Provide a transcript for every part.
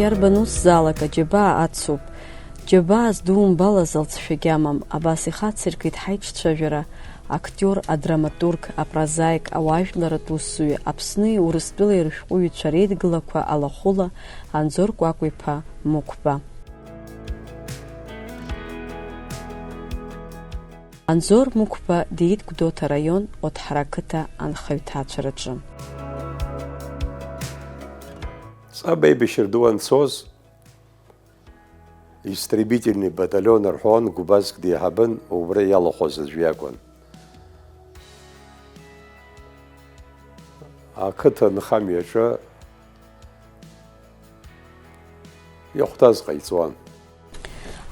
Иарбан ус залак аџьабаа ацуп. Џьабаа здумбалаз алҵшәагь амам, абас ихацыркит ҳаиҿцәажәара актиор, адраматург, апрозаик, ауаажәларатә усзуҩ, Аԥсни Урыстәылеи рышәҟәыҩҩцәа реидгылақәа алахәыла Анзор Кәакәа-иԥа Мықәба. Анзор Мықәба диит Гәдоуҭа раион Оҭҳара-қыҭа анхаҩ-ҭаацәараҿы. Ҵаб аибашьра ду анцоз, истребительный батальон рҳәон, гәбазк деиҳабын, убра иалахәыз аӡәы иакәын. Ақыҭа нхамҩаҿы иахәҭаз ҟаиҵуан.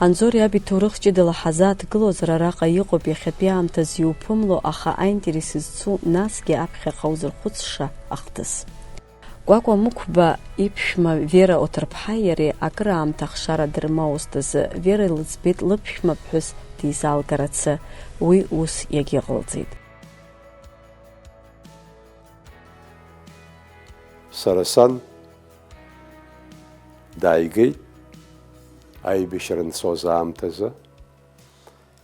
Анзор иаб иҭоурых ҷыдала ҳазааҭгылозар араҟа иҟоуп иахьатәи аамҭаз иуԥымло, аха аинтерес зцу насгьы аԥхьаҟа узырхәыцша ахҭыс. Кәакәа Мықәба иԥшәма Вера Оҭарԥҳаи иареи акыраамҭа ахшара дырмоузт азы Вера илыӡбеит лыԥшәма ԥҳәыс дизалгарацы, уи ус иагьыҟалҵеит. Сара сан дааигеит аибашьра нцоз аамҭазы,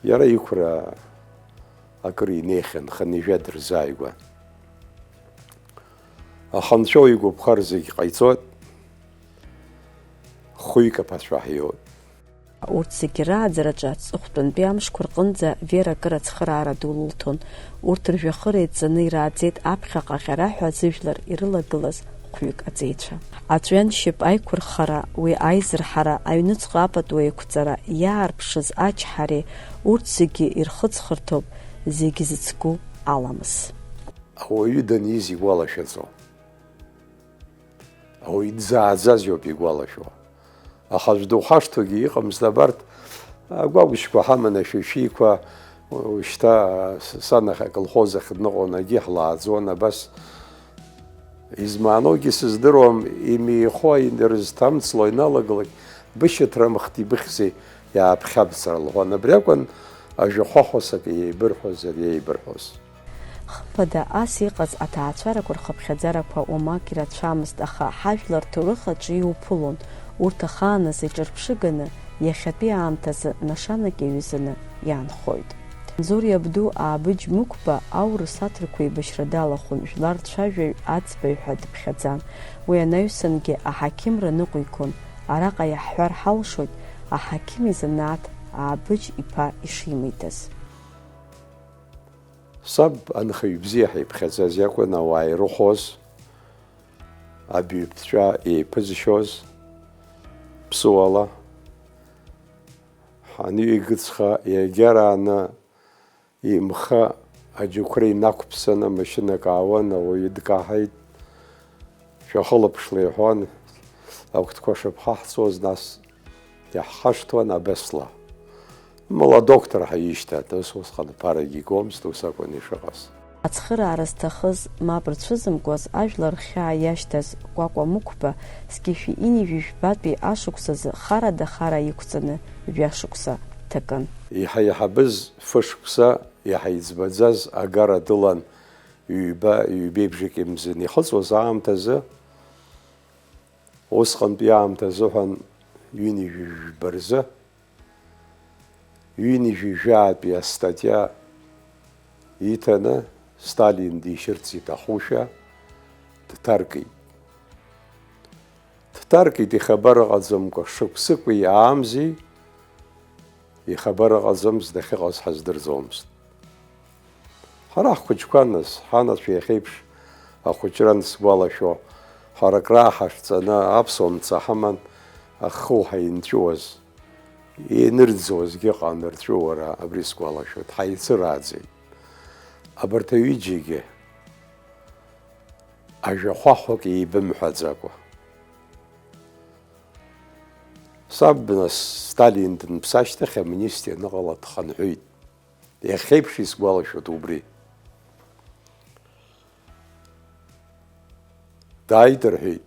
иара иқәра акыр инеихьан, хынҩажәа дырзааигәан. Аханцәа игәаԥхар зегь ҟаиҵоит, хәҩык аԥацәа ҳиоуит. Урҭ зегьы рааӡараҿы аҵыхәтәантәи амшқәа рҟынӡа Вера акыр ацхыраара ду лылҭон. Урҭ ржәҩахыр еиҵаны ирааӡеит аԥхьаҟа ҟьараҳәа аӡыжәлар ирылагылаз хәҩык аҵеицәа. Аҵәҩаншьап аиқәырхара, уи аизырҳара, аҩныҵҟа апату еиқәҵара, иаарԥшыз ачҳареи, урҭ зегьы ирхыҵхырҭоуп зегьы зыцгәу аламыс. Ауаҩы даниз игәалашәаӡом. Ауаҩы дзааӡаз иоуп игәалашәо. Аха аӡә духашҭуагьы иҟамызт абарҭ агәагәшьқәа ҳаман ашәишәиқәа, шьҭа сан аколхоз ахь дныҟәон, агьи ҳлааӡон, абас измааноугьы сыздыруам, имеихо ирызҭамҵло иналагалак, бышьаҭрамхт ибыхьзеи иааԥхьабцара лҳәон. Абри акәын ажәахәахәасак иеибырҳәозар иеибырҳәоз. Хымԥада ас иҟаз аҭаацәарақәа рхыԥхьаӡарақәа уамак ирацәамызт, аха ҳажәлар ҭоурых аҿы иуԥылон. Урҭ ахааназ иҿырԥшыганы, иахьатәи аамҭазы нашанак иаҩызаны иаанхоит. Анзор иабду Аабыџь Мықәба аурыс аҭырқәа еибашьра далахәын, жәлар цәажәаҩ аӡбаҩ ҳәа дыԥхьаӡан. Уи анаҩсангьы аҳақьымра ныҟәигон. Араҟа иаҳҳәар ҳалшоит аҳақьым изанааҭ Аабыџь иԥа ишимитаз. Саб анхаҩ бзиа ҳиԥхьаӡаз иакәын, ауаа ирыхәоз, абаҩԥҵәа еиԥызшьоз, ԥсуала, ҳанҩеигыҵха иагьарааны имхы аџьықәреи инақәԥсаны машьынак аауан, ауаҩы дкаҳаит, шәахылаԥшла иҳәон, агәҭқәа шыԥхаҳҵуаз, нас иаҳхашҭуан абесла. Мала доктор ҳаишьҭат, усҟан ԥарагьы игомызт, ус акәын ишыҟаз. Ацхыраара зҭахыз, мап рцәызымкуаз, ажәлар рхьаа иашьҭаз Кәакәа Мықәба зқьышәи инижәи жәбатәи ашықәсазы хара-дахара иқәҵаны жәашықәса ҭакын. Иҳаиҳабыз фышықәса, иҳаиӡбаӡаз агара дылан ҩбеибжак имзын. Ихыҵуаз аамҭазы, усҟантәи аамҭазы ҳәан ҩынижәи жәба рзы, ҩынижәи жәаатәи астатиа иҭаны Сталин дишьырц иҭахушәа дҭаркит. Дҭаркит ихабар ыҟаӡамкәа, шықәсыкәи аамзи ихабар ыҟаӡамыз, дахьыҟаз ҳаздырӡомызт. Ҳара ҳхәыҷқәа нас, ҳанацәа иахьеиԥш ахәыҷра сгәалашәо, ҳаракра ҳашҵаны аԥсуамца ҳаман, ахыуҳа инҵәуаз, инырӡуазгьы ыҟан рҵәыуара, абри сгәалашәоит, ҳаицырааӡеит. Абарҭ аҩыџьегьы ажәахәахәак еибымҳәаӡакәа. Саб нас Сталин данԥса ашьҭахь аминистр аныҟала дхынҳәит. Иахьеиԥш исгәалашәоит убри. Дааит рҳәеит.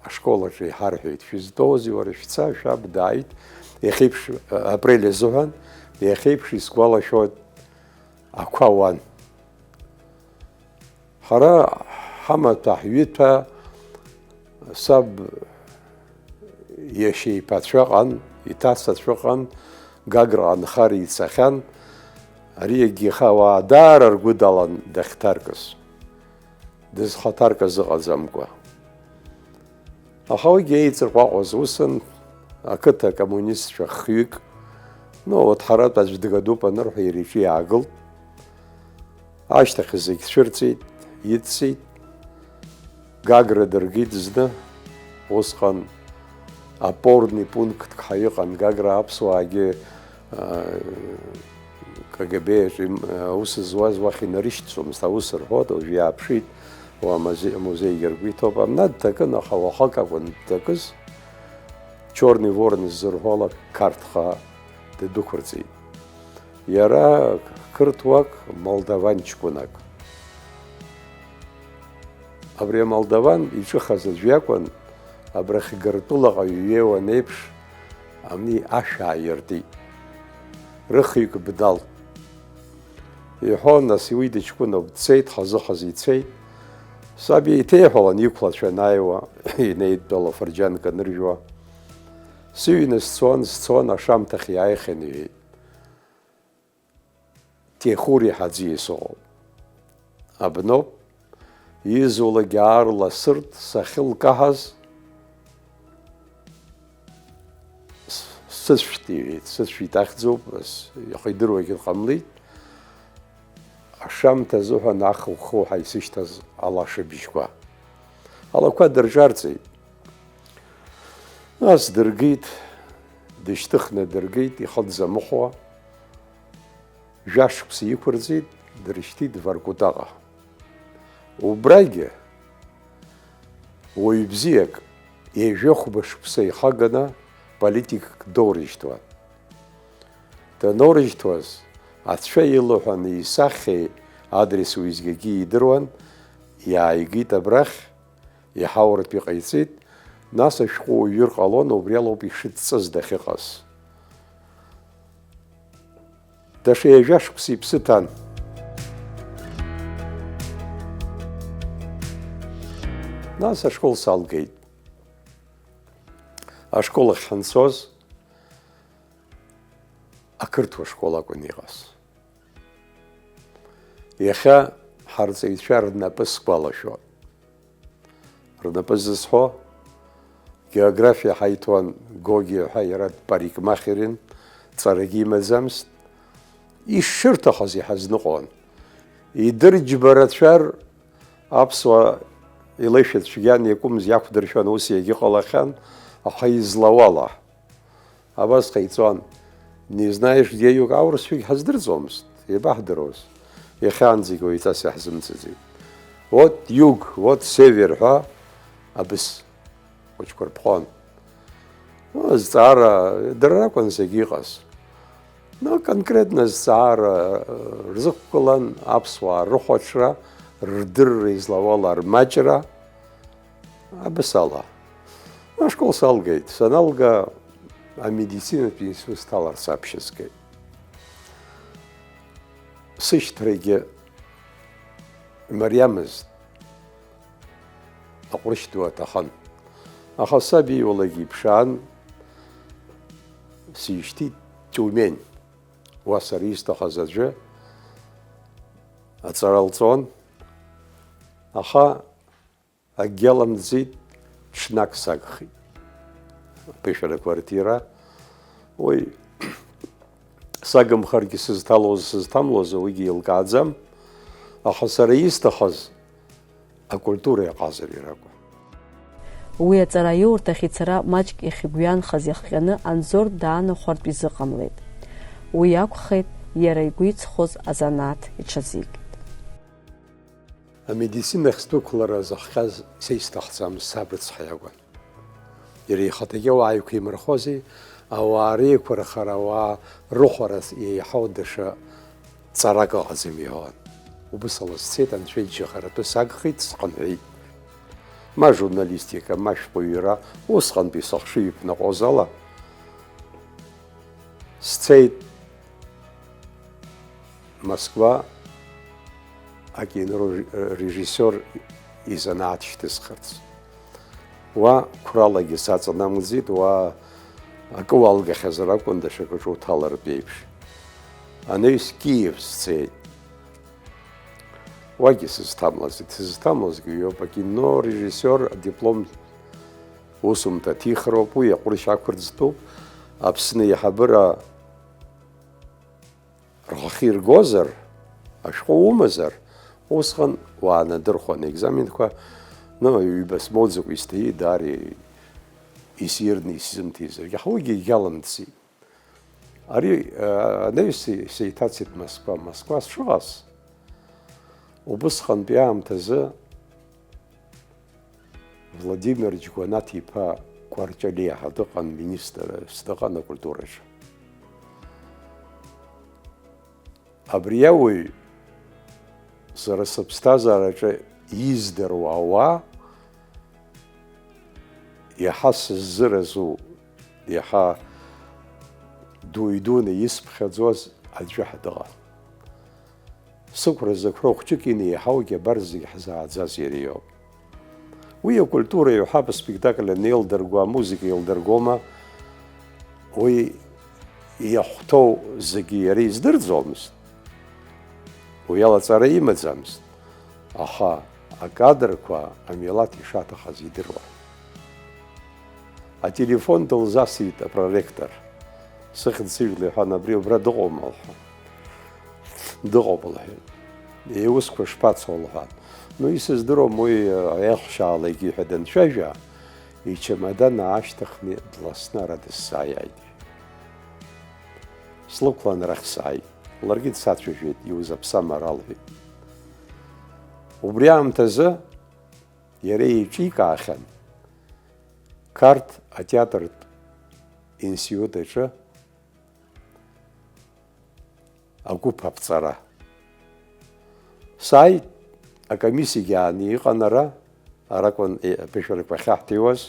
Ашкол аҿы иҳарҳәеит, шәызтәоузеи уара, шәца, шәаб дааит. Иахьеиԥш апрель азыҳәан, иахьеиԥш исгәалашәоит ақәа ауан. Ҳара ҳамаҭәа ҳҩыҭәа саб иашьеиԥацәа ҟан, иҭацацәа ҟан, Гаграҟа нхара ицахьан, ари егьиха ауаа даара ргәы далан дахьҭаркыз, дызхаҭаркыз ыҟаӡамкәа. Аха уигьы еиҵырҟәаҟәаз усын, ақыҭа коммунистцәа хҩык, уаҭҳаратә аӡә дгадуп анырҳәа иара иҿы иаагылт, ашьҭахь зегь цәырҵит, идцит, Гагра дыргит зны, усҟан апорни пунктк ҳаиҟан, Гагра аԥсуаагьы КГБ аус зуаз уахь инарышьҭӡомызт, аус рҳәот, уажә иааԥшит, амузеигьы ргәы иҭоуп, амна дҭакын, аха уахак акәын дҭакыз, Черный ворон зырҳәо карҭха ддәықәырҵеит. Иара қырҭуак, молдаванчкәынак. Абри амолдаван иҿыхаз аӡәы иакәын, абрахь Гыртәылаҟа иҩеиуан еиԥш, амни ашә ааиртит. Рыхҩык бдалт. Иҳәон, нас уи дыҷкәыноуп, дцеит, хазы-хазы ицеит. Саб еиҭеиҳәалан иқәлацәа анааиуа, инеидтәал афырџьанк аныржәуа. Сыҩны сцон, ашамҭахь иааихьан иҳәеит. Тиехури ҳаӡиа соуп. Абноуп, изулагьы аарла сырт сахьылкаҳаз, сыцәшәт иҳәеит, сыцәшәит ахьӡуп, иаха идыруагьы ҟамлеит. Ашамҭа азыҳәан ахыу-хыуҳа исышьҭаз алашыбжьқәа. Алақәа дырҿарҵеит. Нас дыргеит, дышьҭыхны дыргеит, ихы дзамыхәа. Жәашықәса иқәырҵеит, дыршьҭит Воркутаҟа. Убрагьы уаҩ бзиак ежәохәба шықәса ихаганы политикк доурыжьҭуан. Даноурыжьҭуаз, ацәа илыҳәан исахьеи адрес уеизгьагьы идыруан, иааигеит абрахь, иҳауратә иҟаиҵеит, нас ашәҟәы уҩыр ҟалон, убри алоуп ишыдҵыз дахьыҟаз. Даҽа ҩажәа-шықәса иԥсы ҭан. Нас ашкол салгеит. Ашкол ахь ҳанцоз, ақырҭуа школ акәын иҟаз. Иахьа ҳарҵаҩцәа рнапы сгәалашәон. Рнапы зызҳәо, географиа ҳаиҭуан Гоги ҳәа, иара дпарикмахерин, ҵарагьы имаӡамызт. Ишырҭахыз иҳазныҟәон. Идырџьбарацәар аԥсуа илышәа цәгьан иакәымыз иақәдыршәан, ус иагьыҟалахьан, аха излауала. Абас ҟаиҵон. Не знаешь, где юг, аурысшәагь ҳаздырӡомызт, еибаҳдыруаз. Иахьанӡагьы уаҩҵас иаҳзымцаӡеит. Вот юг, вот север ҳәа абыс хәыҷқәа рԥхон. Зҵаара дара ракәын зегьы иҟаз. Конкретно зҵаара рзықәгылан аԥсуаа рыхәаҽра, рдырра излауала рмаҷра, абыс ала. Ашкол салгеит. Саналга амедицинатә институт сҭаларц аԥшьызгеит. Сышьҭрагьы мариамызт. Аҟәрышь ду аҭахын. Аха саб ииуалагьы иԥшаан, сишьҭит Тиумень. Уа сара исҭахыз аӡәы аҵара лҵон, аха акгьы аламӡит, ҽнак сагхеит. Аԥышәара квартира. Уи сагымхаргьы сызҭамлоз уигьы еилкааӡам, аха сара исҭахыз акультура иаҟазар иракәын. Уи аҵара аиурҭахь ицара маҷк иахьигәҩанхаз иахҟьаны Анзор даанахәартә изыҟамлеит. Уи акәхеит иара игәы иҵхоз азанааҭ иҽазикит. Амедицинахь сдәықәлара захҟьаз са исҭахӡамыз сабрыцҳа иакәын. Иара ихаҭагьы ауаа иқәимырхози, ауаа реиқәырхара, ауаа рыхәара еиҳау даҽа ҵарак ыҟаӡам иҳәон. Убыс ала сцеит, анцәа иџьашьахаратәы сагхеит, сҟамҳәеит. Ма журналистика, ма шәҟәыҩҩра, усҟантәи сыхшыҩ иқәнаҟәоз ала сцеит Москва акинорежиссер изанааҭ шьҭызхырц. Уа қәралагьы саҵанамыӡит, уа акы уалгахьазар акәын даҽакаҿы уҭалартә еиԥш. Анаҩс Киев сцеит. Уагьы сызҭамлазит, сызҭамлазгьы иоуп, акино режиссер адиплом усумҭа ҭихроуп, уи аҟәрышь ақәырӡтәуп, Аԥсны иаҳабыра рхахьы иргозар, ашәҟәы умазар, усҟан уаанадырхуан аекзаменқәа, ҩба смоуӡакәа исҭаиит, даара исирны исзымҭизаргьы, ҳуигьы егьалымҵит. Ари анаҩс сеиҭацеит Москва. Москва сшыҟаз, убысҟантәи аамҭазы Владимир Џьгәанаҭ-иԥа Кәарҷалиаҳа дыҟан, министрс дыҟан акультураҿы. Абри ауаҩ сара сыԥсҭазаараҿы издыруа ауаа иаҳа сыззыразу, иаҳа дуаҩ-дуны исԥхьаӡоз аӡәы дыҟан. Сықәра зықәра хәҷык инеиҳаугьы абар зегьы ҳзааӡаз иара иоуп. Уи акультура иуҳәап, аспектакль анеилдырго, амузика еилдыргома, уи иахәҭоу зегьы иара издырӡомызт, уи алаҵара имаӡамызт, аха акадрқәа амилаҭ ишаҭахаз идыруан. Ателефон дылзасит апроректор. Сыхьӡ сыжәла иҳәан, абри убра дыҟоума лҳәан. Дыҟоуп лҳәеит. Иусқәа шԥацо лҳәан. Исыздыруам уи аиахәшьаала егьиҳәа данцәажәа, ичамадан аашьҭыхны дласны ара дысзааиааит. Слықәлан арахь сааит. Ларгьы дсацәажәеит, иузаԥсам ара лҳәеит. Убри аамҭазы иара еиҿикаахьан Қарҭ атеатртә институт аҿы агәыԥ аԥҵара. Сааит, акомиссиагьы ааны иҟан аракәын аԥышәарақәа ахьаҳҭиуаз.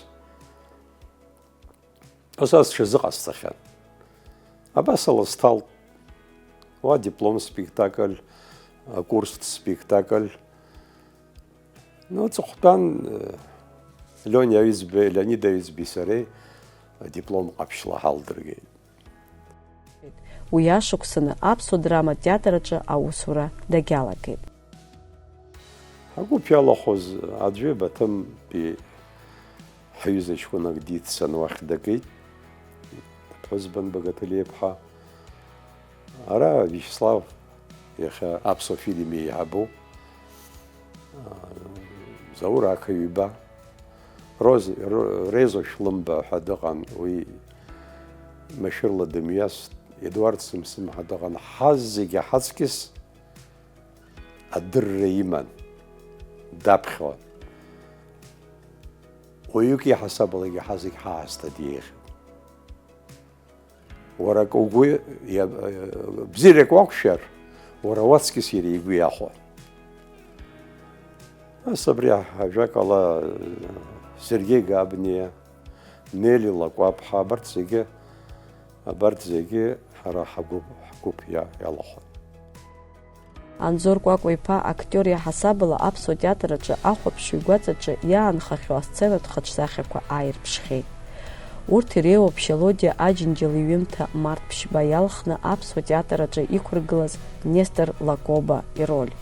Аса сҽазыҟасҵахьан. Абас лысҭалт. Уа диплом спектакль, курстә спектакль. Ҵыхәтәан Леонид Аҩӡбеи сареи адиплом ҟаԥшьла ҳалдыргеит. Уи ашықәсаны аԥсуа драматә театр аҿы аусура дагьалагеит. Агәыԥ иалахәыз аӡәы Баҭымтәи ҳҩыза ҷкәынак диццан уахь дагеит, ԥҳәызбан Багаҭалиаԥҳа. Ара Виачеслав иахьа аԥсуа фильм еиҳабу Заур Ақаҩба, Резо Шлымба ҳәа дыҟан, уи машәырла дымҩаст, Едуард Сымсым ҳәа дыҟан. Ҳаз зегьы ҳаҵкьыс адырра иман, даԥхьон. Уаҩык иаҳасабалагьы ҳазегь ҳаасҭа диеихьеит. Уара угәы бзиарак уақәшәар, уара уаҵкьыс иара игәы иахәон. Ас абри ажәакала Сергеи Габниа, Нели Лакәаԥҳа, абарҭ зегьы ҳара ҳгәыԥ иалахәон. Анзор Кәакәа-иԥа актиор иаҳасабала аԥсуа театр аҿы ахәаԥшҩы игәаҵаҿы иаанхахьоу асценатә хаҿсахьақәа ааирԥшхьеит. Урҭ иреиуоуп Шьалодиа Аџьынџьал иҩымҭа Март Ԥшьба иалхны аԥсуа театр аҿы иқәыргылаз Нестор Лакоба ироль.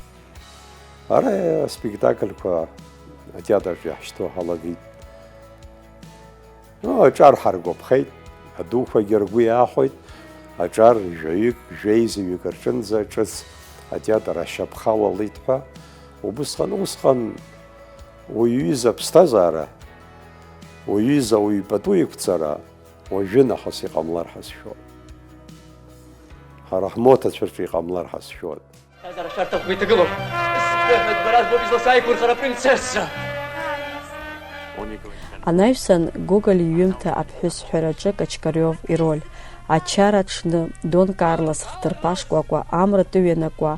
Ара аспектакльқәа атеатрҿы иаҳшьҭоу ҳалагеит. Аҿар ҳаргәаԥхеит, адуқәагьы ргәы иаахәеит, аҿар жәеизаҩык рҿынӡа ҿыц атеатр ашьапха уалит ҳәа. Усҟан уаҩиза ԥсҭазаара, уаҩиза уаҩ пату иқәҵара уажәы нахыс иҟамлар ҳазшәоит. Ҳара ҳмоҭацәаҿы иҟамлар ҳазшәоит. Анаҩсан Гоголь иҩымҭа аԥҳәыс ҳәараҿы Качкариов ироль, ачара аҽны Дон Карлос хҭырԥашкәакәа амра тыҩанакуа,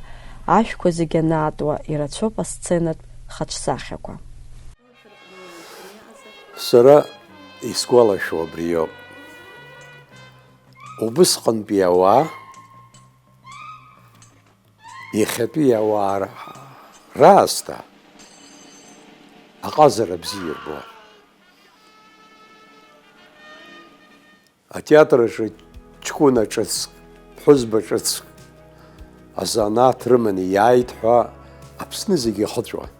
ашәқәа зегьы анаатуа ирацәоуп асценатә хаҿсахьақәа. Сара исгәалашәо абри иоуп. Убысҟантәи ауаа, иахьатәи ауаа раасҭа аҟазара бзиа ирбон. атеатраҿы ҷкәына ҿыц, ԥҳәызба ҿыц азанааҭ рыманы иааит ҳәа Аԥсны зегьы ихыҵәон.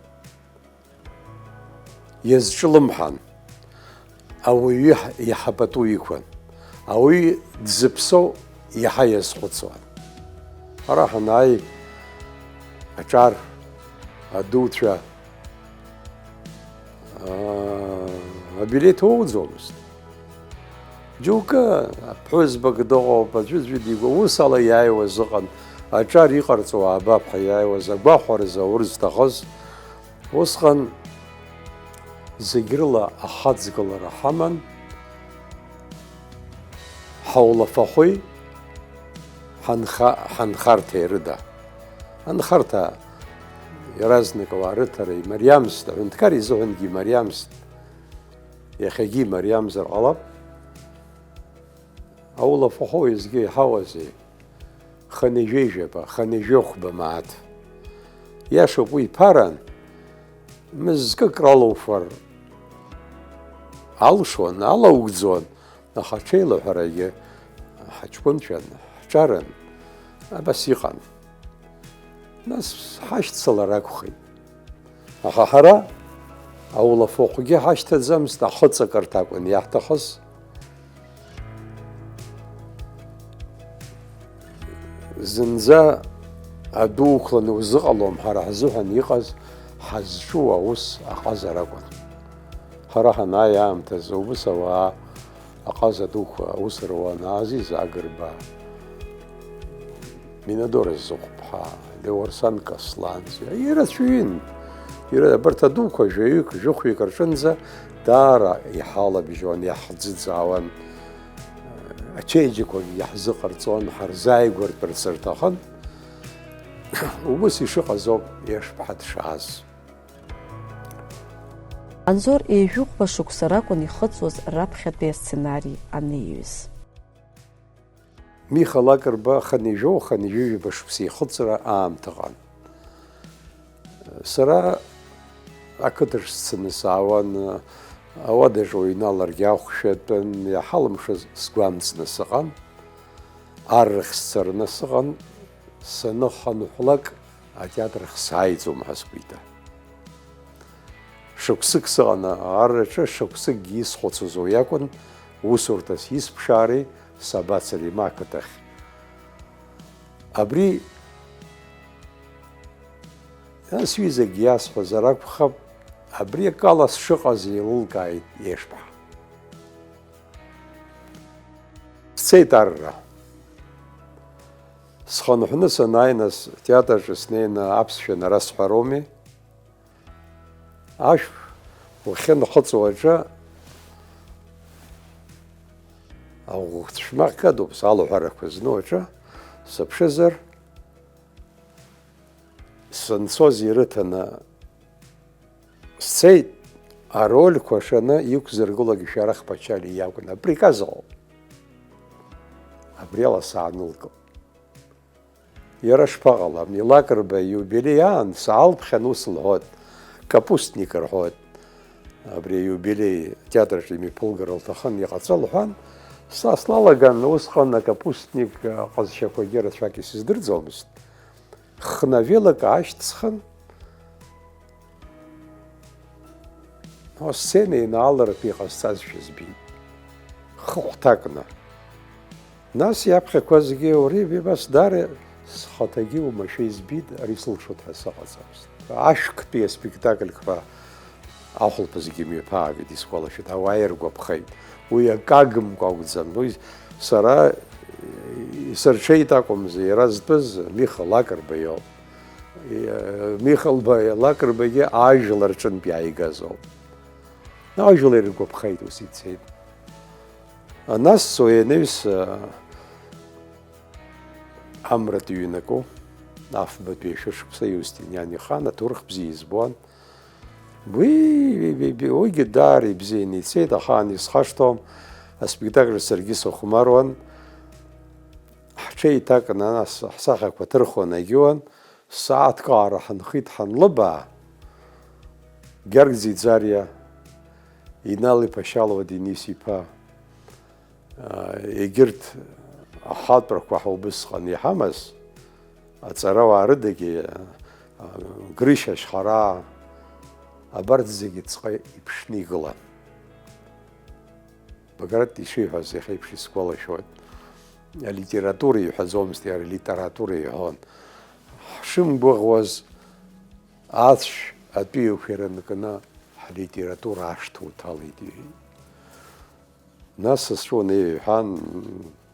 Иазҿлымҳан, ауаҩы иаҳа пату иқәын, ауаҩы дзыԥсоу иаҳа иазхәыцуан. Ара ҳанааи аҿар, адуцәа абилеҭ уоуӡомызт. Џьоукы ԥҳәызбак дыҟоуп, аӡәы дигәа, ус ала иааиуаз ыҟан, аҿар иҟарҵо аабап ҳәа иааиуаз, агәахәараз аур зҭахыз, усҟан зегь рыла ахаҵгылара ҳаман, ҳаулафахәи ҳанхарҭеи рыда. Анхарҭа иаразнакала арыҭара имариамызт, аҳәынҭқар изыҳәангьы имариамызт, иахьагьы имариамзар ҟалап. Аулафахәы уеизгьы иҳауазеи, ханижәеижәаба, ханижәыхәба мааҭ. Иашоуп уи ԥаран, мызкык ралоуфар алшон, алаугӡон, аха аҽеилаҳәарагьы ҳаҷкәынцәан, ҳҿаран, абас иҟан. Нас ҳашьцалар акәхеит. Аха ҳара аулафахәгьы ҳашьҭаӡамызт, ахыҵакырҭ акәын иаҳҭахыз. Зынӡа аду уқәланы узыҟалом, ҳара ҳзыҳәан иҟаз ҳазҿу аус аҟазар акәын. Ҳара ҳанааи аамҭазы убыс ауаа аҟаза дуқәа аус руан, Азиз Агрба, Минадор Зыхәԥҳа, Леуарсан Касланӡа, ирацәаҩын. Абарҭ адуқәа жәаҩык, жәохәҩык рҿынӡа даара иҳалабжьон, иаҳӡыӡаауан, ачеиџьықәагьы иаҳзыҟарҵон, ҳарзааигәартәырц рҭахын. Убыс ишыҟаз ауп Ешԥҳа дшааз. Анзор еижәыхәба шықәса ракәын ихыҵуаз раԥхьатәи асценари аниҩыз. Миха Лакрба ханижәыжәаба шықәса ихыҵра аамҭаҟан. Сара ақыҭаҿ сцаны саауан, ауадаҿ уҩналаргьы ахәшәатәын, иаҳалымшаз сгәамҵны сыҟан, аррахь сцарны сыҟан, саныхынҳәлак атеатрахь сааиӡом ҳәа сгәиҭа. Шықәсык сыҟан арраҿы, шықәсыкгьы исхәыцыз уи акәын, усурҭас исԥшаари, сабацари ма ақыҭахь. Абри сҩызагьы иасҳәазар акәхап, абри акала сшыҟаз еилылкааит Ешԥҳа. Сцеит арра. Схынҳәны санааи, нас театраҿы снеины аԥсшәа нарасҳәароуми. Ашә уахьынхыҵуа аҿы аӷәыхәҭшәмаҟ кадоуп, салуҳәарақәа зну аҿы, сыԥшызар, санцоз ирыҭаны сцеит, арольқәа шаны иқәзыргылогьы Шәарах Ԥачалиа иакәын, априказ ауп. Абри ала саанылкыл. Иара шԥаҟалам, Лакрба иубилеи аан саалԥхьан ус лҳәоит, капустник рҳәоит. Абри иубилеи театраҿы имиԥылгара лҭахын, иҟаҵа лҳәан, са слалаган усҟан акапустник ҟазшьақәагьы рацәак исыздырӡомызт. Хнавелак аашьҭсхын, асцена инаалартә иҟасҵазшәа збеит, хыхәҭакны. Нас иаԥхьақәа зегьы урибас даара схаҭагьы оумашәа избит, ари сылшоит ҳәа сыҟаӡамызт. Ашәктәи аспектакль ҳәа ахәылԥа зегьы мҩаԥаагеит, исгәалашәоит, ауаа иргәаԥхеит. Уи акагымкәа акәӡам, уи сара исырҽеит акәымзи, иара зтәыз Миха Лакрба иоуп. Миха Лакрбагьы ажәлар рҿынтә иааигаз ауп. Ажәлар иргәаԥхеит, ус ицеит. Нас уи амратә иҩнаку, афбатәи ашәышықәса Иустиниан ихан, аҭоурых бзиа избон. Уигьы даара ибзианы ицеит, ахаан исхашҭуам, аспектакль саргьы сыхәмаруан. Ҳҽеиҭакны нас ҳсахьақәа ҭырхуан агьуан, сааҭкаара ҳанхит ҳанлыбаа, Гьаргь Ӡиӡариа, Инал-иԥа Шьалуа Денис-иԥа, егьырҭ ахатәрақәа ҳаубысҟан иҳамаз аҵарауаа рыдагьы Грышьа Шьхараа абарҭ зегьы ҵҟа иԥшны игылан. Баграт ишиҳәаз иахьа еиԥш исгәалашәоит. Алитература иҳәаӡомызт, иара алитература иҳәон. Ҳшымгәыӷуаз ацәшь атәыҩақәа ирынкны ҳлитература ашҭа уҭалеит иҳәеит. Нас сыцәуан иҳәан,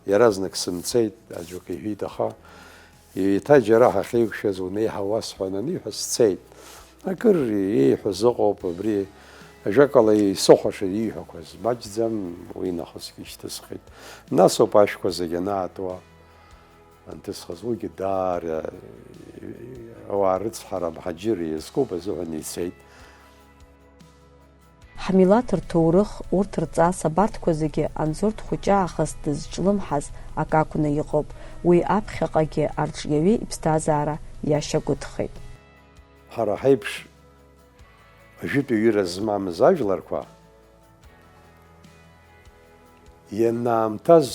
иаразнак сымцеит, аӡәк иҳәит, аха еиҭа џьара ҳахьеиқәшәаз унеиҳа уасҳәан аниҳәа сцеит. Акыр ииҳәаз ыҟоуп, абри ажәакала исыхәаша ииҳәақәаз маҷӡам, уи нахысгьы ишьҭысхит. Нас ауп ашәқәа зегьы анаатуа анҭысхыз, уигьы даара ауаа рыцҳара амҳаџьыр иазкуп азыҳәан ицеит. Ҳмилаҭ рҭоурых, урҭ рҵас абарҭқәа зегьы Анзор дхәыҷы аахыс дызҿлымҳаз ак акәны иҟоуп. Уи аԥхьаҟагьы арҿиаҩы иԥсҭазаара иашьагәыҭхеит. Ҳара ҳаиԥш ажәытә ҩыра змамыз ажәларқәа ианаамҭаз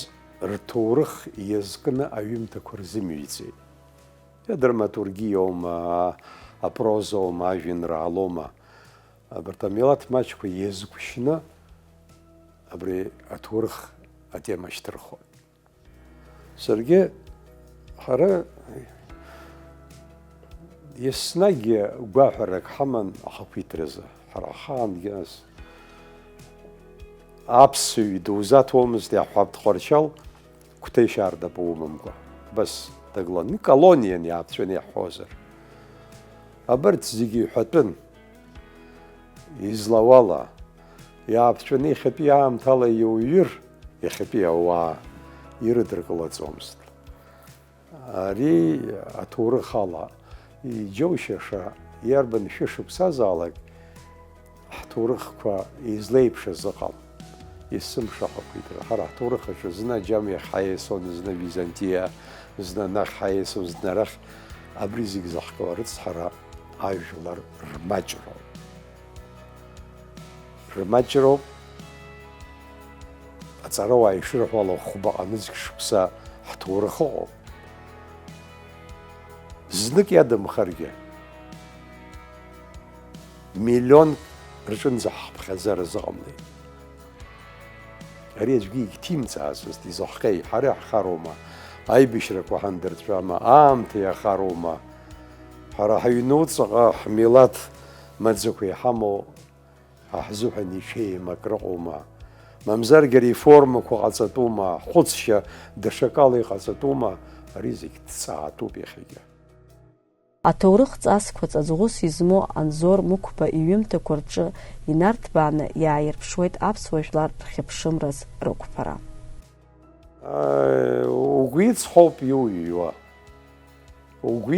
рҭоурых иазкны аҩымҭақәа рзымҩӡеит. Адраматургиоума, апрозоума, ажәеинраалоума. Абарҭ амилаҭ маҷқәа иазгәышьны абри аҭоурых атема шьҭырхуан. Саргьы ҳара еснагьы гәаҳәарак ҳаман ахақәиҭразы. Ҳара ахаангьы нас аԥсыҩ дузаҭомызт иаҳҳәап Тҟәарчал Кәҭеи Шьардапа умамкәа. Бас дагылан колониан иааԥҵәаны иаҳҳәозар. Абарҭ зегьы иҳәатәын. Излауала иааԥҵәаны иахьатәи аамҭала иуҩыр, иахьатәи ауаа ирыдыркылаӡомызт. Ари аҭоурых ала иџьоушьаша иарбан шәышықәсазаалак ҳҭоурыхқәа излеиԥшыз ыҟам. Исымшахақәиҭра. Ҳара ҳҭоурых аҿы зны аџьамиа ҳаиасуан, зны Византиа, зны анахь ҳаиасуан, зны арахь. Абри зегьы зыхҟьо арыцҳара ажәлар рмаҷроуп. Рмаҷроуп. Аҵарауаа ишырҳәало хәба ҟанызқь шықәса ҳҭоурых ыҟоуп. Знык иадамхаргьы миллион рҿынӡа ҳԥхьаӡара зыҟамлеит. Ари аӡәгьы егьҭимҵаацызт, изыхҟьеи, ҳара ҳхароума, аибашьрақәа ҳандырҵәама, аамҭа иахароума. Ҳара ҳаҩнуҵаҟа ҳмилаҭ маӡақәа иҳамоу ҳзыҳәан ишеим акрыҟоума. Мамзаргьы реформақәа ҟаҵатәума, ҳхәыцшьа даҽакала иҟаҵатәума, ари зегь ҭҵаатәуп иахьагьы. Аҭоурых ҵасқәа ҵаҵӷәыс измоу Анзор Мықәба иҩымҭақәа рҿы инарҭбааны иааирԥшуеит аԥсуа жәлар рхьыԥшымраз рықәԥара. Угәы иҵхоуп иуҩуа. Угәы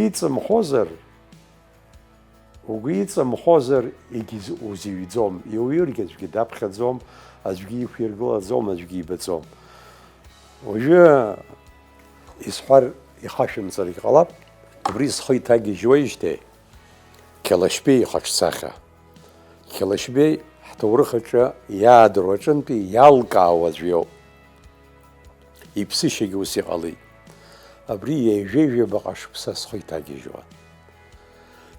иҵамхозар узиҩӡом. Иуҩыргьы аӡәгьы даԥхьаӡом, аӡәгьы иқәиргылаӡом, аӡәгьы ибаӡом. Уажәы исҳәар ихашәымҵаргьы ҟалап. Абри схы иҭагьежьуеижьҭеи Қьалашьбеи ихаҿсахьа. Қьалашьбеи ҳҭоурых аҿы иаадыруа аҿынтәи иалкаауа аӡәы иоуп. Иԥсышьагьы ус иҟалеит. Абри ҩеижәеижәабаҟа шықәса схы иҭагьежьуан.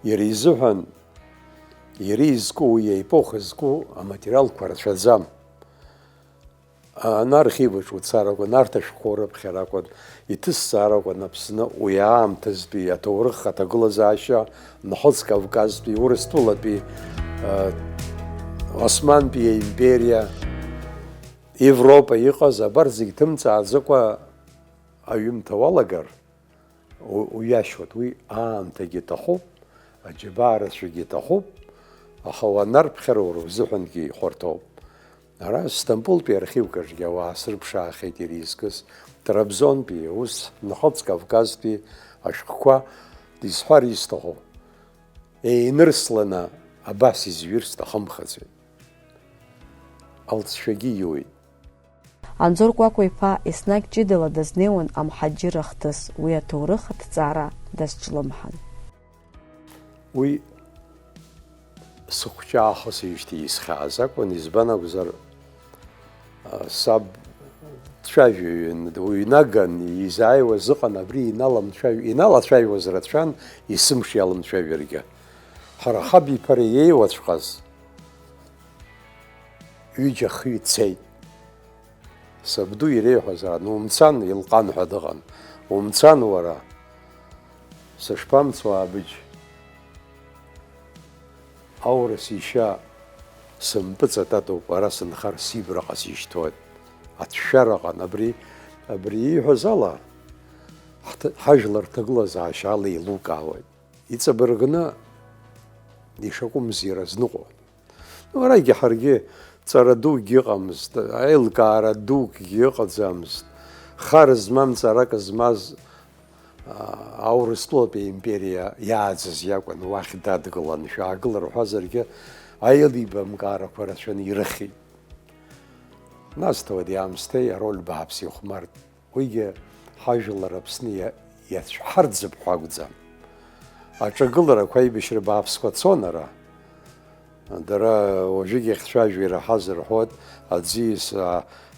Иара изыҳәан, иара изку, уи аепоха зку аматериалқәа рацәаӡам. Анархиваҿ уцар акәын, арҭ ашәҟәқәа урыԥхьар акәын, иҭысзаар акәын Аԥсны уи аамҭазтәи аҭоурых аҭагылазаашьа, Нхыҵ Кавказтәи, Урыстәылатәи, Османтәи аимпериа, Европа иҟаз абарҭ зегь ҭымҵааӡакәа аҩымҭа уалагар, уиашьуеит. Уи аамҭагьы иҭахуп, аџьабаарацәагьы иҭахуп, аха уанарԥхьара уара узыҳәангьы ихәарҭоуп. Ара Стамбултәи архивкаҿгьы ауаа срыԥшаахеит иара изкыз, Трабзонтәи, ус Нхыҵ Кавказтәи ашәҟәқәа дизҳәар изҭаху. Еинырсланы абас изҩыр сҭахымхаӡеит. Алҵшәагьы иуит. Анзор Кәакәа-иԥа еснагь ҷыдала дазнеиуан амҳаџьыр ахҭыс, уи аҭоурых аҭҵаара дазҿлымҳан. Уи сыхәҷы аахысижьҭеи исхьааз акәын, избан акәзар саб дцәажәаҩын, уҩнаган, изааиуаз ыҟан, абри иналацәажәоз рацәан, исымш иалымцәажәаргьы. Ҳара ҳаби-ԥареи еиуаҵәҟьаз ҩыџьа хҩы цеит. Сабду иреиҳәозаарын, умцан, илҟан ҳәа дыҟан. Умцан уара, сышԥамцо абыџь. Аурыс ишьа сымпыҵататоуп, ара сынхар сибраҟа сишьҭоит. Аҭшәараҟан абри ииҳәоз ала ҳажәлар рҭагылазаашьа ала еилукаауеит. Иҵабыргны ишакәымыз иразныҟәон. Арагьы ҳаргьы ҵара дугьы ыҟамызт, аилкаара дугьы ыҟаӡамызт. Хар змам, ҵарак змаз Аурыстәылатәи аимпериа иааӡаз иакәын, уахь дадгылан, шәаагыл рҳәазаргьы аилибамкаарақәа рацәан ирыхьит. Насҭауеит иаамсҭеи ароль бааԥс ихәмарт. Уигьы ҳажәлар Аԥсны иацәҳарӡып ҳәа акәӡам. Аҿагыларақәа аибашьра бааԥсқәа цон ара. Дара уажәыгь иахьцәажәо ираҳаз рҳәоит, аӡиас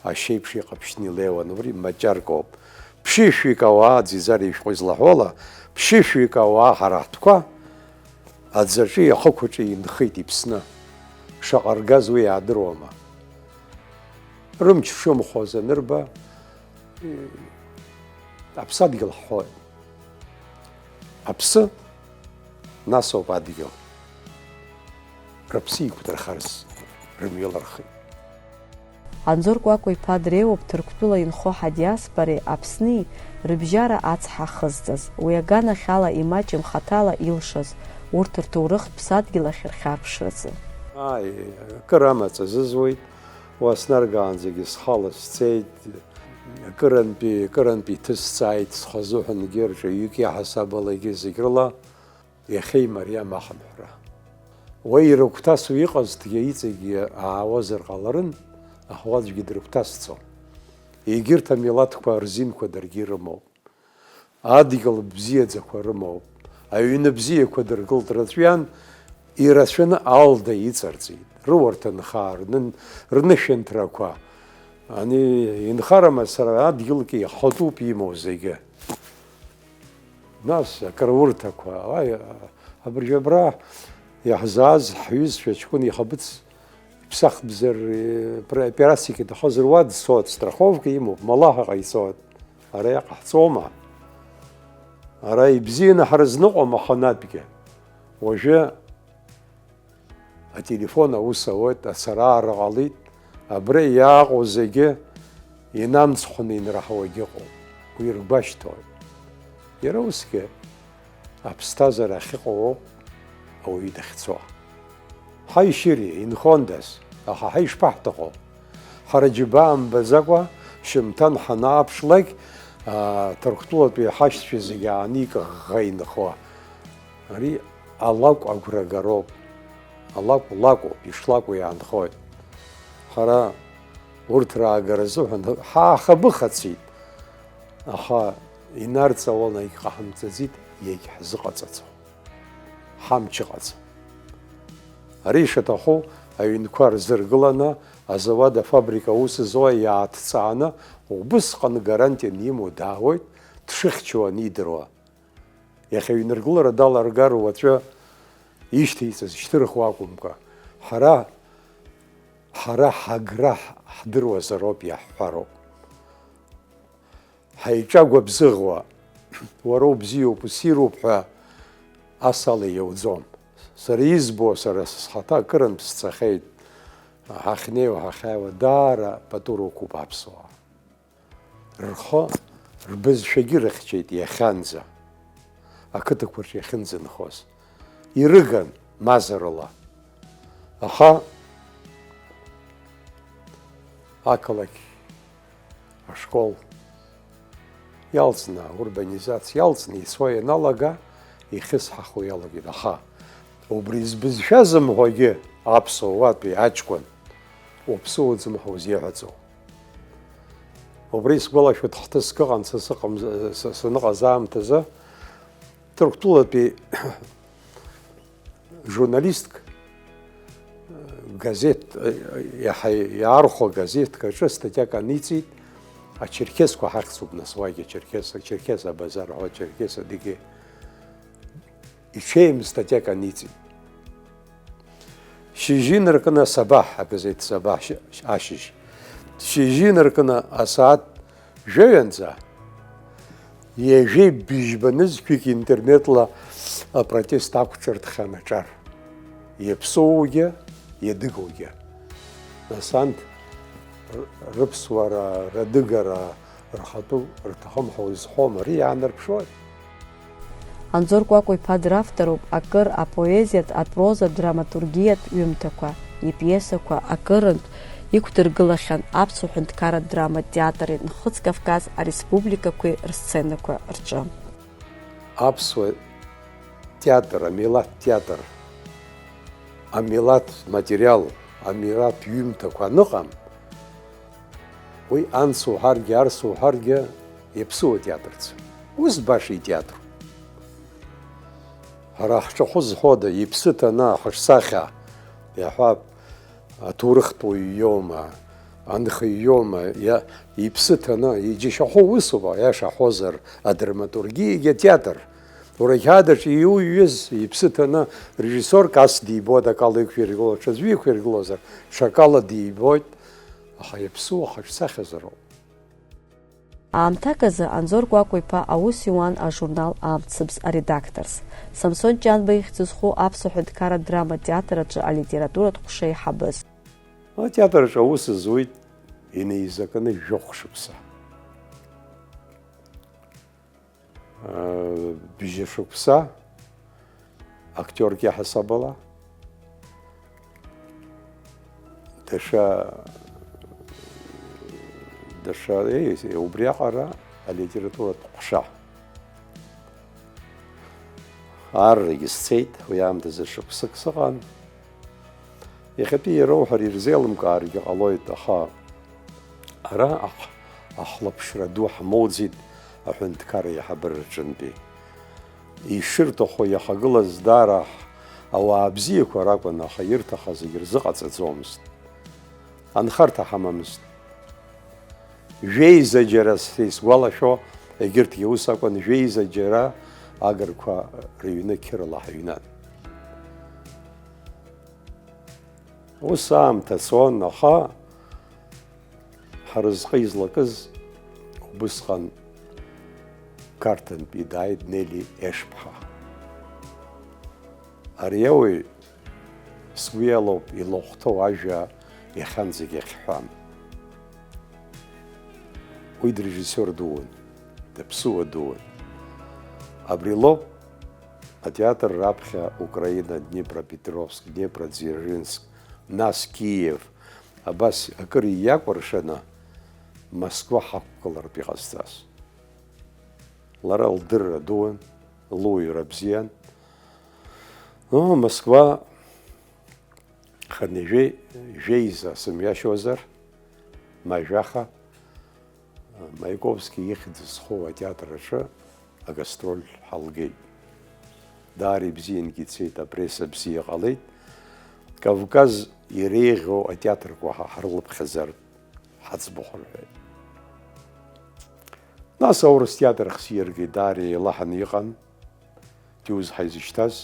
ашьеиԥш иҟаԥшьны илеиуан, убри маҷаркоуп. Ԥшьышәҩык ауаа аӡиӡара ишәҟәы излаҳәола, ԥшьышәҩык ауаа ҳара ҳтәқәа аӡаҿы ахықәаҿы инхеит иԥсны. Шаҟа ргаз уи иаадыруама. Рымч шымхоз анырба, аԥсадгьыл ҳҳәоит. Аԥсы, нас ауп адгьыл. Рыԥсы иқәдырхарц рымҩалырхеит. Анзор Кәакәа-иԥа дреиуоуп Ҭырқәтәыла инхо ҳадиаспореи Аԥсни рыбжьара ацҳа ахызҵаз, уи аганахь ала имаҷым хаҭала илшаз, урҭ рҭоурыхтә ԥсадгьыл ахь рхьарԥшразы. Акыр амаҵ азызуеит, уаснаргаанӡагьы схала сцеит, акырантәи ҭысҵааит, схазыҳәангьы рҿаҩык иаҳасабалагьы зегь рыла иахьеимариам ахынҳәра. Уа ирыгәҭасуа иҟазҭгьы иҵегьы аауазар ҟаларын, аха уаҵәгьы дрыгәҭасцом. Егьырҭ амилаҭқәа рзинқәа даргьы ирымоуп. Адгьыл бзиаӡақәа рымоуп. Аҩны бзиақәа дыргылт рацәан, ирацәаны алда иҵарҵеит. Рыуарҭа нхаа, рнышәынҭрақәа. Ани инхарама сара адгьылки ҳатәуп имоу зегьы. Нас акырурҭақәа, абыржәабра иаҳзааз ҳҩызцәа ҷкәын ихаԥыц ԥсахбзар операциак иҭахозар уа дцоит, страховка имоуп, малаҳаҟа ицоит. Ара иаҟаҳҵома? Ара ибзианы ҳрызныҟәом аханатәгьы. Уажәы ателефон аус ауеит, ацара-аара ҟалит, абра иааҟоу зегьы инамҵхәаны инраҳауагьы ыҟоуп. Уи ргәашьҭоит. Иара усгьы аԥсҭазаара ахьыҟоу ауп ауаҩы дахьцо. Ҳаишьыри инхондаз, аха ҳа ишԥаҳҭаху? Ҳара џьабаа мбаӡакәа шьымҭан ҳанааԥшлак Ҭырқәтәылатәи ҳашьцәа зегьы ааникаӷӷа инхо. Ари алакә агәрагароуп. Алакә лакәуп, ишлакәу иаанхоит. Ҳара урҭ раагара азыҳәан ҳаахабыхацит, аха инарҵауаны егьҟаҳамҵаӡит, иагьҳзыҟаҵаӡом. Ҳамч ыҟаӡам. Ари ишаҭаху аҩнқәа рзыргыланы, азауад афабрика аус зуа иааҭҵааны, убысҟан гарантиан имоу даауеит, дшыхьчауа анидыруа. Иахьа аҩныргылара даларгар уаҵәы ишьҭеиҵаз ишьҭырхуа акәымкәа, ҳара ҳагра ҳдыруазароуп иаҳҳәароуп. Ҳаиҿагәабзыӷуа, уара убзиоуп, уссируп ҳәа ас ала иауӡом. Сара избо, сара схаҭа акырынтә сцахьеит, ҳахьнеиуа, ҳахьааиуа, даара пату рықәуп аԥсуаа. Рхы, рбызшәагьы рыхьчеит иахьанӡа, ақыҭақәа рҿы иахьынӡанхоз. Ирыган мазарала. Аха ақалақь, ашкол иалҵны, урбанизациа иалҵны ицо ианалага, ихьысҳахо иалагеит. Аха убри збызшәа зымҳәогьы аԥсуатәи аҷкәын уԥсыуа дзымҳәо узиаҳәаӡом. Убри сгәалашәоит хҭыск ыҟан саныҟаз аамҭазы, Ҭырқәтәылатәи журналистк газет, иаархәа газеҭк аҿы статиак аниҵит, ачеркесқәа ҳахьӡуп нас уагьы ачеркес абазар ҳәа ачеркес адигьы иҽеим статиак аниҵеит. Шьыжьы инаркны асабаҳ, агазеҭ сабаҳ ашьыжь, шьыжьы инаркны асааҭ жәаҩанӡа ҩажәеи быжьбанызқәак интернетла апротест ақәҿырҭхьан аҿар. Иаԥсоугьы, иадыгоугьы. Нас анҭ рыԥсуара, радыгара, рхатәы рҭахым ҳәа узҳәом, ари иаанарԥшуеит. Анзор Кәакәа-иԥа дравторуп акыр апоезиатә, апрозатә, драматургиатә ҩымҭақәа, ипиесақәа акырынтә иқәдыргылахьан Аԥсуа Ҳәынҭқарратә драматә театри Нхыҵ-Кавказ ареспубликақәеи рсценақәа рҿы. Аԥсуа театр, амилаҭ театр, амилаҭ материал, амилаҭ ҩымҭақәа аныҟам, уи анс уҳәаргьы, арс уҳәаргьы иаԥсуа театрц. Ус баша итеатр. Ҳара ҳҿахәы зҳәода, иԥсы ҭаны ҳашсахьа, иаҳәап, аҭоурыхтә иоума, анхаҩ иоума, иԥсы ҭаны, иџьашьахәы усуп, аиаша ҳәозар, адраматургиагьы атеатр. Уара қьаадаҿы иуҩыз, иԥсы ҭаны режиссорк ас дибоит, акала иқәиргыло, ҽаӡәы иқәиргылозар, ҽакала дибоит, аха иаԥсуа ҳаҿсахьазароуп. Аамҭак азы Анзор Кәакәа-иԥа аус иуан ажурнал Амцабз аредакторс. Самсон Ҷанба ихьӡ зху Аԥсуа Ҳәынҭқарратә драматә театр аҿы алитературатә ҟәшеиҳабыз. Атеатр аҿы аус зуит инеизакны жәохә шықәса. Бжьышықәса актиорк иаҳасабала, даҽа убри аҟара алитературатә ҟәша. Аррагьы сцеит, уи аамҭазы шықәсык сыҟан. Иахьатәи ироуҳәар ирзеилымкааргьы ҟалоит, аха ара ахәлаԥшра ду ҳмоуӡеит аҳәынҭқарра аиҳабыра рҿынтәи. Ишырҭаху иахагылаз даара ауаа бзиақәа ракәын, аха ирҭахаз зегьы рзыҟаҵаӡомызт. Анхарҭа ҳамамызт. Жәеиза џьара сгәалашәо, егьырҭгьы ус акәын, жәеиза џьара агырқәа рыҩны қьырала ҳаҩнан. Ус аамҭа цон, аха ҳразҟы излакыз убысҟан Қарҭынтәи дааит Нели Ешԥҳа. Ари ауаҩ сгәы иалоуп илахәҭоу ажәа иахьанӡагь иахьҳәам. Уи дрежиссер дуун, даԥсуа дуун. Абри лоуп атеатр раԥхьа Украина, Днепропетровск, Днепродзержинск, нас Киев, абас акыр ииакәыршаны Москва ҳақәгылартә иҟазҵаз. Лара лдырра дуун, луаҩра бзиан. Москва жәеиза сымҩашьозар, Мажәаха, Маиковски ихьӡ зху атеатр аҿы агастроль ҳалгеит. Даара ибзиангьы ицеит, апресса бзиа ҟалеит. Кавказ иреиӷьу атеатрқәа ҳарлыԥхьаӡартә ҳаӡбахә рҳәеит. Нас аурыс театр хсиргеит, даара еилаҳаны иҟан, ҷуз ҳаизышьҭаз.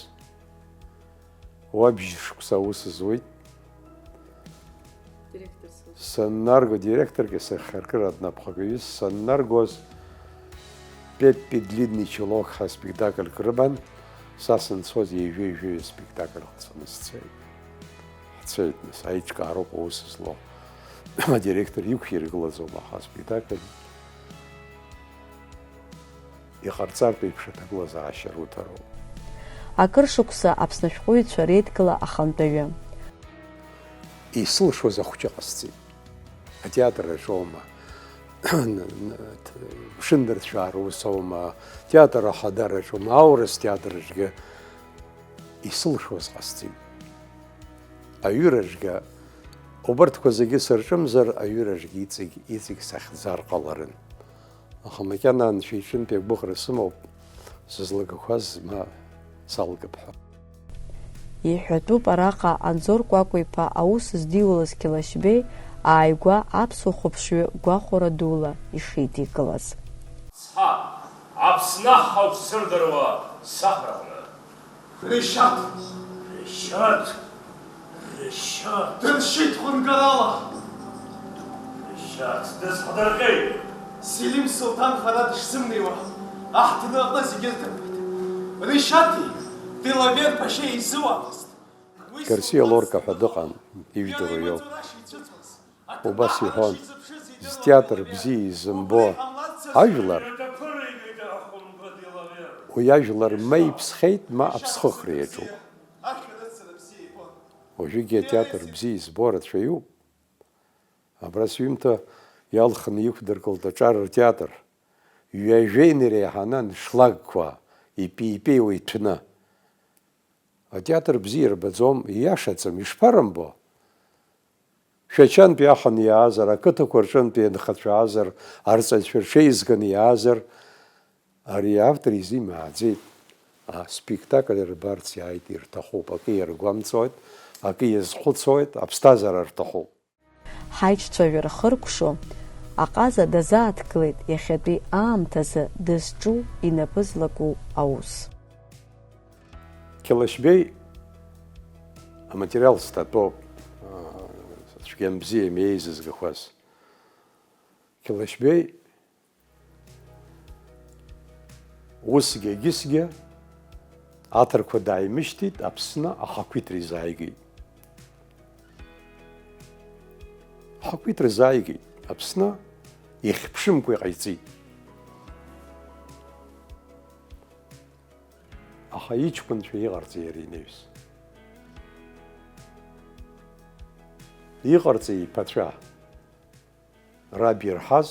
Уа бжьышықәса аус зуит. Саннарго директоргьы сахьаркыратә напхгаҩыс саннаргоз Пеппи длинный чулок ҳәа спектакльк рыман, са санцоз еижәеижәеиуа спектакль ҟаҵаны сцеит. Ҳцеит, нас аиҿкаароуп аус злоу. Адиректор иқәиргылаӡом, аха аспектакль иҟарҵартә еиԥш аҭагылазаашьа руҭароуп. Акыр шықәса Аԥсны ашәҟәыҩҩцәа реидгыла ахантәаҩы. Исылшоз ахәҷы ҟасҵеит. Атеатр аҿоума, ԥшындырцәаар усоума, театр ахадара аҿоума, аурыс театраҿгьы исылшоз ҟасҵеит. Аҩыраҿгьы убарҭқәа зегьы сырҿымзар, аҩыраҿгьы иҵегь сахьӡар ҟаларын. Аха макьана анцәа иҿынтә агәыӷра сымоуп, сызлагақәаз ма салгап ҳәа. Иҳәатәуп араҟа Анзор Кәакәа-иԥа аус здиулаз Қьалашьбеи ааигәа аԥсуа хәаԥшҩы гәахәара дула ишидикылаз. Аԥсны ҳауп сырдыруа сахрақәны. Ришат! Дыршьит хәынгарала! Ришат, дысҟадырҟьеит. Селим Сулҭан хара дышзымнеиуа, аҳҭны аҟны зегьы рдыруеит. Ришати, Делавер Ԥашьа изыуамызт. Гарсиа Лорка ҳәа дыҟан, ижәдыруа иоуп. Убас иҳәон, зтеатр бзиа изымбо ажәлар, уи ажәлар ма иԥсхеит, ма аԥсхыхра иаҿуп. Уажәыгьы атеатр бзиа избо рацәа иоуп. Абра сҩымҭа иалхны иқәдыргылт аҿар ртеатр, ҩажәеиныр еиҳаны аншлагқәа ипеипеиуа иҭәны. Атеатр бзиа рбаӡом, ииашаӡам, ишԥарымбо? Шәачантәи ахан иаазар, ақыҭақәа рҿынтәи анхацәаазар, арҵаҩцәа рҽеизганы иаазар, ари автор изимааӡеит. Аспектакль рбарц иааит, ирҭахуп, акы иаргәамҵуеит, акы иазхәыцуеит, аԥсҭазаара рҭахуп. Ҳаиҿцәажәара хыркәшо, аҟаза дазааҭгылеит иахьатәи аамҭазы дызҿу инапы злаку аус. Қьалашьбеи аматериал статәоуп, цәгьам бзиам еизызгахуаз. Қьалашьбеи усгьы егьысгьы аҭырқәа дааимышьҭит, Аԥсны ахақәиҭра изааигеит. Ахақәиҭра изааигеит, Аԥсны ихьԥшымкәа иҟаиҵеит. Аха иҷкәынцәа иҟарҵеи иара инаҩс? Иҟарҵеи иԥацәа? Раб ирҳаз,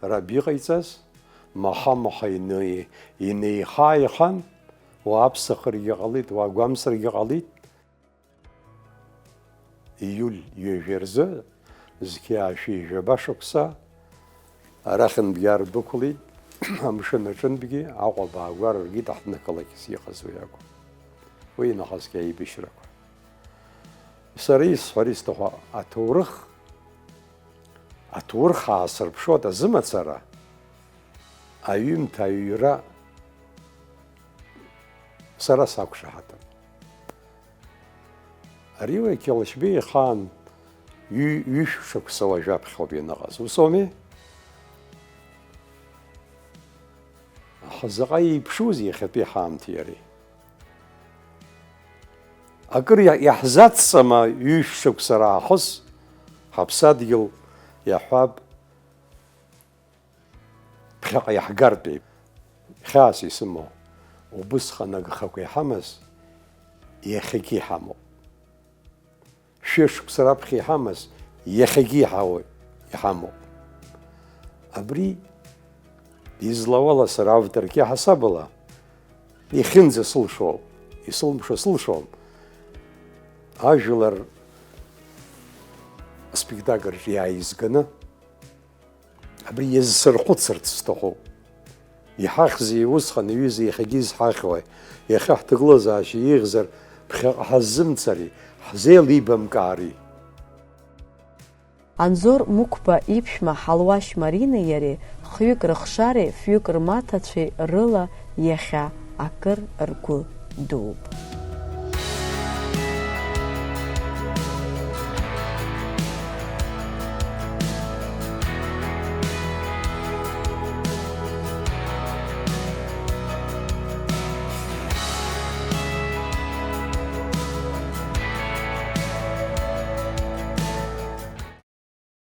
раб иҟаиҵаз, маха-маха инеихааихан, уааԥсахыргьы ҟалит, уаагәамсыргьы ҟалит. Ииуль ҩажәа рзы зқьиаашәи жәаба шықәса арахьынтәгьы арбықәлеит, амшын аҿынтәгьы аҟәаба аагәара ргеит аҳҭнықалақьс иҟаз уи акәын. Уи нахасгьы аибашьрақәа. Сара исҳәара исҭаху аҭоурых аасырԥшуа азымацара, аҩымҭа аҩра сара сақәшаҳаҭым. Ари уи Қьалашьбеи ихаан ҩышықәса уажәаԥхьоуп ианыҟаз. Усоуми? Аха заҟа иеиԥшузеи иахьатәи ҳаамҭеи иареи? Акыр иаҳзацҵама ҩышықәса раахыс ҳаԥсадгьыл иаҳәап ԥхьаҟа иаҳгартәеи. Хьаас исымоу, убысҟан агхақәа иҳамаз иахьагьы иҳамоуп. Шәышықәса раԥхьа иҳамаз иахьагьы иҳамоуп. Абри излауала сара авторк иаҳасабала ихьынӡа сылшоуп, исылмшо сылшом. Ажәлар аспектакль иааизганы абри иазсырхәыцырц сҭахуп. Иҳахьзеи усҟан иҩыза иахьагьы изҳахьуа, иахьа ҳҭагылазаашьа иеиӷьзар ԥхьаҟа ҳаззымцари, ҳзеилибамкаари. Анзор Мықәба иԥшәма Ҳалуашь Маринеи иареи хҩык рыхшареи фҩык рмаҭацәеи рыла иахьа акыр ргәы дууп.